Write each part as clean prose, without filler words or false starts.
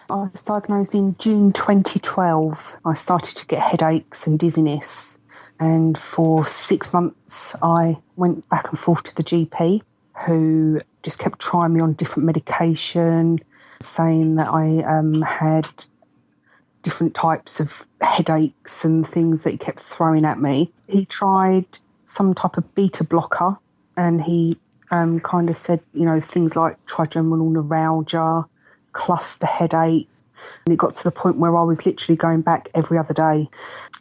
I was diagnosed in June 2012. I started to get headaches and dizziness. And for 6 months, I went back and forth to the GP, who just kept trying me on different medication, saying that I had different types of headaches and things that he kept throwing at me. He tried some type of beta blocker, and he kind of said, things like trigeminal neuralgia, cluster headache. And it got to the point where I was literally going back every other day.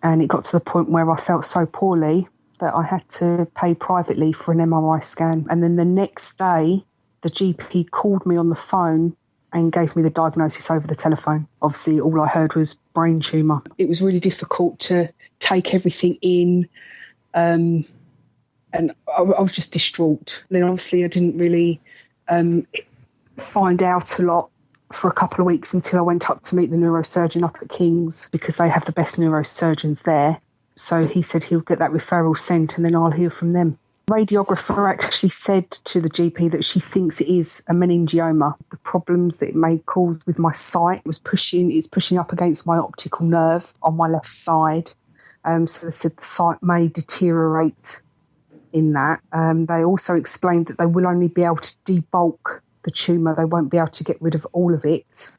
And it got to the point where I felt so poorly that I had to pay privately for an MRI scan. And then the next day, the GP called me on the phone and gave me the diagnosis over the telephone. Obviously, all I heard was brain tumour. It was really difficult to take everything in, and I was just distraught. Then obviously I didn't really find out a lot for a couple of weeks until I went up to meet the neurosurgeon up at King's, because they have the best neurosurgeons there. So he said he'll get that referral sent and then I'll hear from them. Radiographer actually said to the GP that she thinks it is a meningioma. The problems that it may cause with my sight it's pushing up against my optical nerve on my left side. So they said the sight may deteriorate in that. They also explained that they will only be able to debulk the tumour. They won't be able to get rid of all of it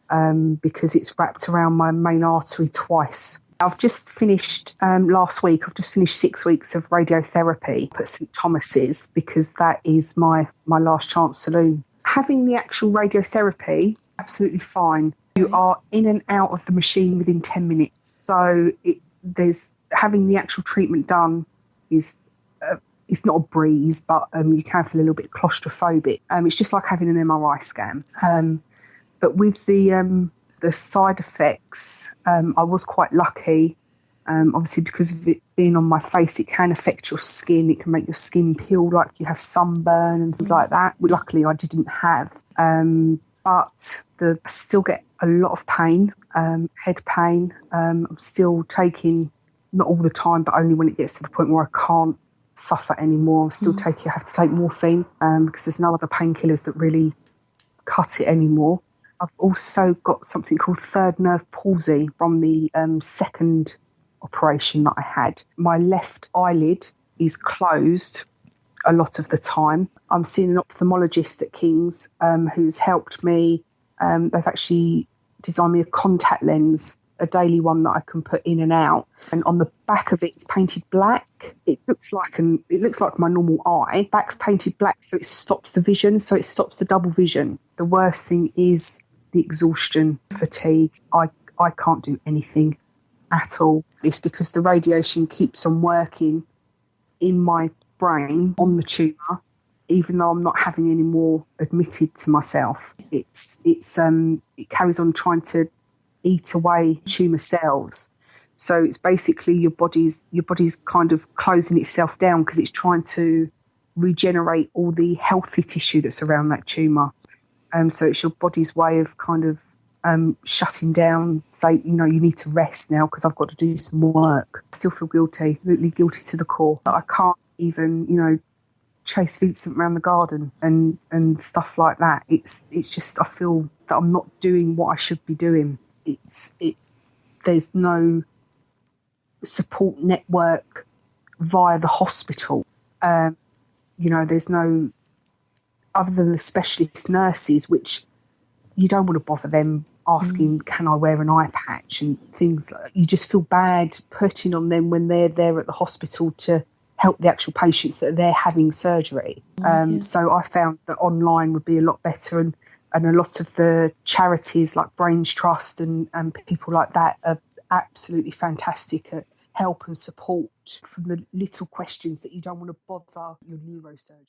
because it's wrapped around my main artery twice. I've just finished last week. I've just finished 6 weeks of radiotherapy at St Thomas's, because that is my last chance saloon. Having the actual radiotherapy, absolutely fine. You are in and out of the machine within 10 minutes. So having the actual treatment done is it's not a breeze, but you can feel a little bit claustrophobic. It's just like having an MRI scan. But with the side effects, I was quite lucky. Obviously, because of it being on my face, it can affect your skin. It can make your skin peel like you have sunburn and things like that. Luckily, I didn't have. But I still get a lot of pain, head pain. I'm still taking, not all the time, but only when it gets to the point where I can't suffer anymore. I have to take morphine because there's no other painkillers that really cut it anymore. I've also got something called third nerve palsy from the second operation that I had. My left eyelid is closed a lot of the time. I'm seeing an ophthalmologist at King's who's helped me. They've actually designed me a contact lens, a daily one that I can put in and out. And on the back of it, it's painted black. It looks like my normal eye. Back's painted black, so it stops the vision, so it stops the double vision. The worst thing is the exhaustion, fatigue. I can't do anything at all. It's because the radiation keeps on working in my brain on the tumour, even though I'm not having any more admitted to myself. It carries on trying to eat away tumour cells. So it's basically your body's kind of closing itself down because it's trying to regenerate all the healthy tissue that's around that tumour. So it's your body's way of kind of shutting down, say, you need to rest now because I've got to do some work. I still feel guilty, absolutely guilty to the core. I can't even, chase Vincent around the garden and stuff like that. It's just, I feel that I'm not doing what I should be doing. There's no support network via the hospital. There's no, other than the specialist nurses, which you don't want to bother them asking, can I wear an eye patch and things like that. You just feel bad putting on them when they're there at the hospital to help the actual patients that are there having surgery. So I found that online would be a lot better, and a lot of the charities like Brains Trust and people like that are absolutely fantastic at help and support from the little questions that you don't want to bother your neurosurgeon.